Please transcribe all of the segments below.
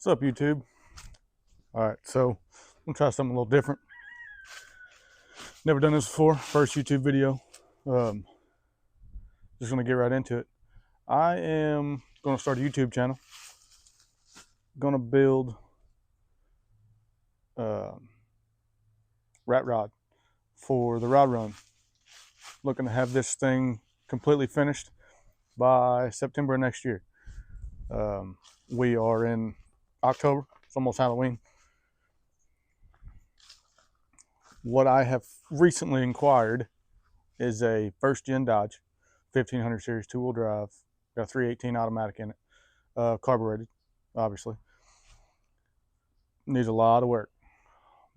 What's up, YouTube? All right, so I'm gonna try something a little different. Never done this before. First YouTube video. Just gonna get right into it. I am gonna start a YouTube channel. Gonna build rat rod for the rod run. Looking to have this thing completely finished by September next year. We are in October. It's almost Halloween. What I have recently inquired is a first gen Dodge 1500 series two-wheel drive. Got a 318 automatic in it, carbureted, obviously. Needs a lot of work,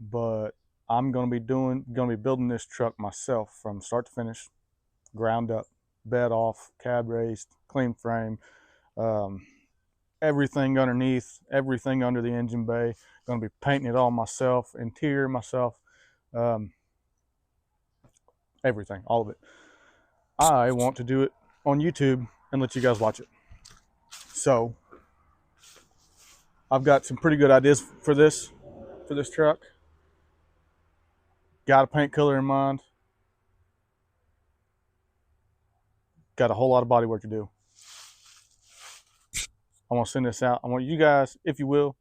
but I'm gonna be building this truck myself from start to finish, ground up, bed off, cab raised, clean frame, everything underneath, everything under the engine bay. Gonna be painting it all myself, interior myself, everything, all of it. I want to do it on YouTube and let you guys watch it. So I've got some pretty good ideas for this truck. Got a paint color in mind. Got a whole lot of body work to do. I want to send this out. I want you guys, if you will,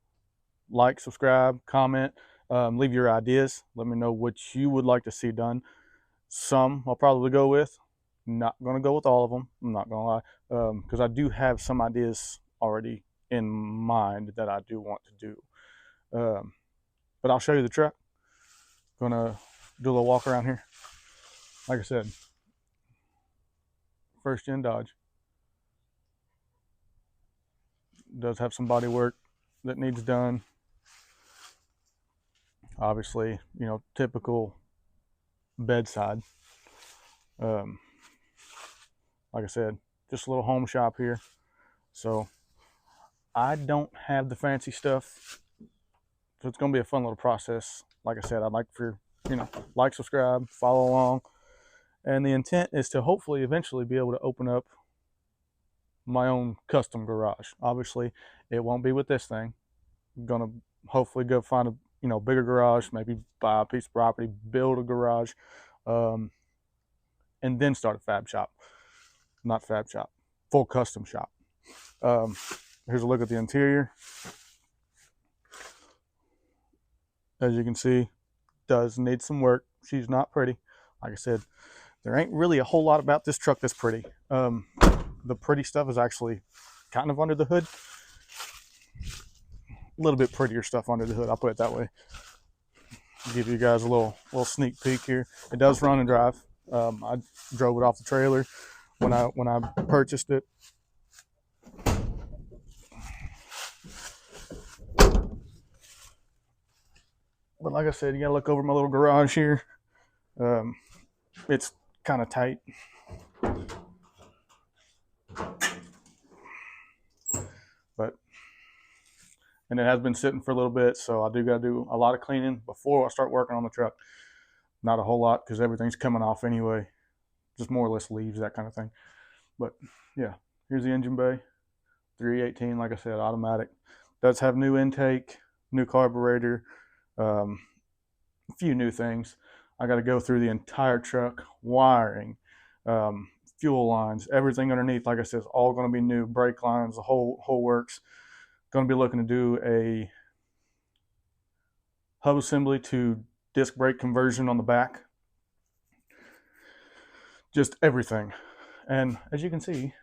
like, subscribe, comment, leave your ideas. Let me know what you would like to see done. Some I'll probably go with. Not going to go with all of them. I'm not going to lie. Because I do have some ideas already in mind that I do want to do. But I'll show you the truck. Gonna do a little walk around here. Like I said, first gen Dodge. Does have some body work that needs done. Obviously, you know, typical bedside. Like I said, just a little home shop here. So I don't have the fancy stuff. So it's gonna be a fun little process. Like I said, I'd like for, you know, like, subscribe, follow along. And the intent is to hopefully eventually be able to open up my own custom garage. Obviously, it won't be with this thing. I'm gonna hopefully go find a, you know, bigger garage, maybe buy a piece of property, build a garage, and then start a fab shop. Not fab shop, full custom shop. Here's a look at the interior. As you can see, does need some work. She's not pretty. Like I said, there ain't really a whole lot about this truck that's pretty. The pretty stuff is actually kind of under the hood. A little bit prettier stuff under the hood, I'll put it that way. Give you guys a little sneak peek here. It does run and drive. I drove it off the trailer when I purchased it. But like I said, you gotta look over my little garage here. It's kind of tight. And it has been sitting for a little bit, so I do got to do a lot of cleaning before I start working on the truck. Not a whole lot because everything's coming off anyway. Just more or less leaves, that kind of thing. But yeah, here's the engine bay. 318, like I said, automatic. Does have new intake, new carburetor, a few new things. I got to go through the entire truck, wiring, fuel lines, everything underneath. Like I said, it's all going to be new. Brake lines, the whole works. Going to be looking to do a hub assembly to disc brake conversion on the back. Just everything. And as you can see,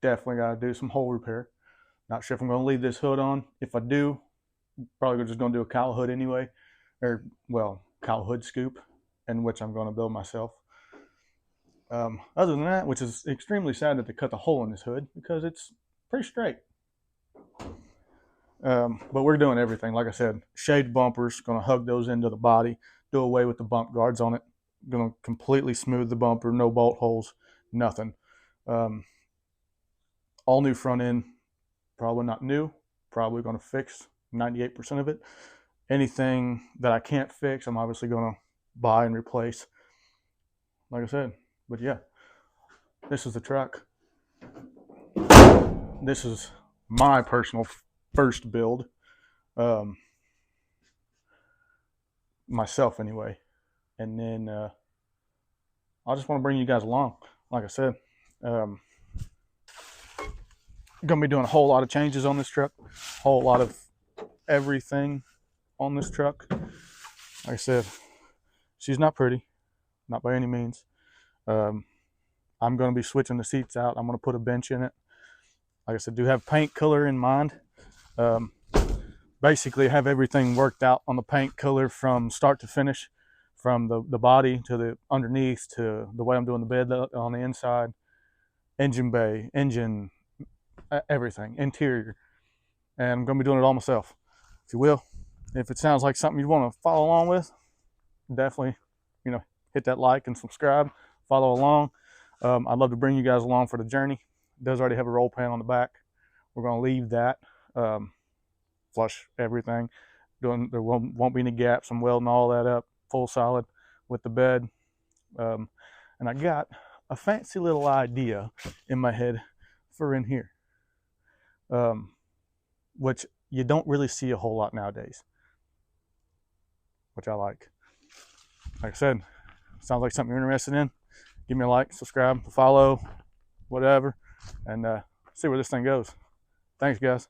definitely got to do some hole repair. Not sure if I'm going to leave this hood on. If I do, probably just going to do a cowl hood anyway. Or, well, cowl hood scoop, in which I'm going to build myself. Other than that, which is extremely sad that they cut the hole in this hood because it's pretty straight. But we're doing everything. Like I said, shade bumpers, going to hug those into the body, do away with the bump guards on it, going to completely smooth the bumper, no bolt holes, nothing. All new front end, probably not new, probably going to fix 98% of it. Anything that I can't fix, I'm obviously going to buy and replace. Like I said, but yeah, this is the truck. This is my personal first build, myself anyway. And then I just want to bring you guys along. Like I said, going to be doing a whole lot of changes on this truck, a whole lot of everything on this truck. Like I said, she's not pretty, not by any means. I'm going to be switching the seats out. I'm going to put a bench in it. Like I said, do have paint color in mind. Basically have everything worked out on the paint color from start to finish, from the body to the underneath to the way I'm doing the bed on the inside, engine bay, engine, everything, interior. And I'm going to be doing it all myself. If you will, if it sounds like something you want to follow along with, definitely, hit that like and subscribe, follow along. I'd love to bring you guys along for the journey. It does already have a roll pan on the back. We're going to leave that, flush everything. There won't be any gaps. I'm welding all that up full solid with the bed. And I got a fancy little idea in my head for in here, which you don't really see a whole lot nowadays, which I like. Like I said, sounds like something you're interested in. Give me a like, subscribe, follow, whatever, and see where this thing goes. Thanks, guys.